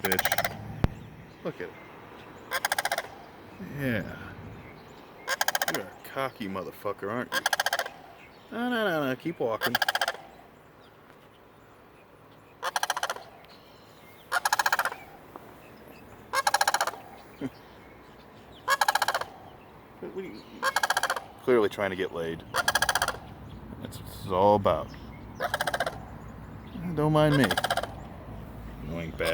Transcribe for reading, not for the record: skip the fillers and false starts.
bitch. Look at it. Yeah. You're a cocky motherfucker, aren't you? No. Keep walking. What are you... Clearly trying to get laid. That's what this is all about. Don't mind me. Annoying bastard.